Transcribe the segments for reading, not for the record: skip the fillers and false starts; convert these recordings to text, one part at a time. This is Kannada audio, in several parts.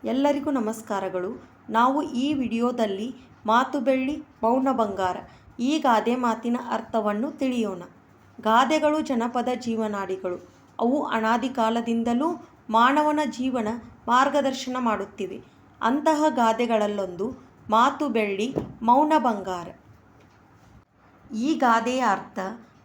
ಎಲ್ಲರಿಗೂ ನಮಸ್ಕಾರಗಳು. ನಾವು ಈ ವಿಡಿಯೋದಲ್ಲಿ ಮಾತು ಬೆಳ್ಳಿ ಮೌನ ಬಂಗಾರ ಈ ಗಾದೆ ಮಾತಿನ ಅರ್ಥವನ್ನು ತಿಳಿಯೋಣ. ಗಾದೆಗಳು ಜನಪದ ಜೀವನಾಡಿಗಳು. ಅವು ಅನಾದಿ ಕಾಲದಿಂದಲೂ ಮಾನವನ ಜೀವನ ಮಾರ್ಗದರ್ಶನ ಮಾಡುತ್ತಿವೆ. ಅಂತಹ ಗಾದೆಗಳಲ್ಲೊಂದು ಮಾತು ಬೆಳ್ಳಿ ಮೌನ ಬಂಗಾರ. ಈ ಗಾದೆಯ ಅರ್ಥ,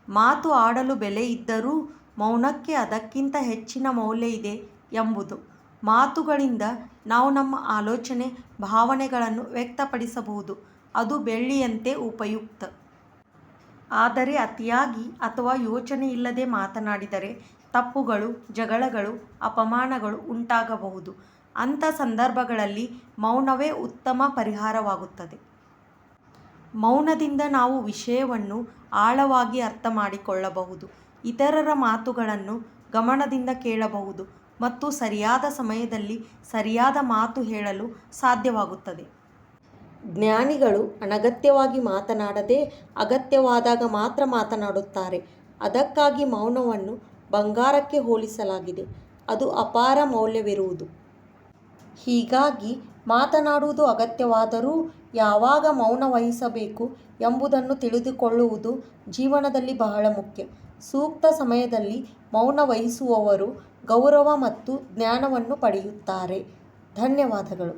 ಮಾತು ಆಡಲು ಬೆಲೆ ಇದ್ದರೂ ಮೌನಕ್ಕೆ ಅದಕ್ಕಿಂತ ಹೆಚ್ಚಿನ ಮೌಲ್ಯ ಇದೆ ಎಂಬುದು. ಮಾತುಗಳಿಂದ ನಾವು ನಮ್ಮ ಆಲೋಚನೆ ಭಾವನೆಗಳನ್ನು ವ್ಯಕ್ತಪಡಿಸಬಹುದು. ಅದು ಬೆಳ್ಳಿಯಂತೆ ಉಪಯುಕ್ತ. ಆದರೆ ಅತಿಯಾಗಿ ಅಥವಾ ಯೋಚನೆ ಇಲ್ಲದೆ ಮಾತನಾಡಿದರೆ ತಪ್ಪುಗಳು, ಜಗಳಗಳು, ಅಪಮಾನಗಳು ಉಂಟಾಗಬಹುದು. ಅಂಥ ಸಂದರ್ಭಗಳಲ್ಲಿ ಮೌನವೇ ಉತ್ತಮ ಪರಿಹಾರವಾಗುತ್ತದೆ. ಮೌನದಿಂದ ನಾವು ವಿಷಯವನ್ನು ಆಳವಾಗಿ ಅರ್ಥ ಮಾಡಿಕೊಳ್ಳಬಹುದು, ಇತರರ ಮಾತುಗಳನ್ನು ಗಮನದಿಂದ ಕೇಳಬಹುದು ಮತ್ತು ಸರಿಯಾದ ಸಮಯದಲ್ಲಿ ಸರಿಯಾದ ಮಾತು ಹೇಳಲು ಸಾಧ್ಯವಾಗುತ್ತದೆ. ಜ್ಞಾನಿಗಳು ಅನಗತ್ಯವಾಗಿ ಮಾತನಾಡದೆ ಅಗತ್ಯವಾದಾಗ ಮಾತ್ರ ಮಾತನಾಡುತ್ತಾರೆ. ಅದಕ್ಕಾಗಿ ಮೌನವನ್ನು ಬಂಗಾರಕ್ಕೆ ಹೋಲಿಸಲಾಗಿದೆ. ಅದು ಅಪಾರ ಮೌಲ್ಯವಿರುವುದು. ಹೀಗಾಗಿ ಮಾತನಾಡುವುದು ಅಗತ್ಯವಾದರೂ ಯಾವಾಗ ಮೌನ ವಹಿಸಬೇಕು ಎಂಬುದನ್ನು ತಿಳಿದುಕೊಳ್ಳುವುದು ಜೀವನದಲ್ಲಿ ಬಹಳ ಮುಖ್ಯ. ಸೂಕ್ತ ಸಮಯದಲ್ಲಿ ಮೌನ ವಹಿಸುವವರು ಗೌರವ ಮತ್ತು ಜ್ಞಾನವನ್ನು ಪಡೆಯುತ್ತಾರೆ. ಧನ್ಯವಾದಗಳು.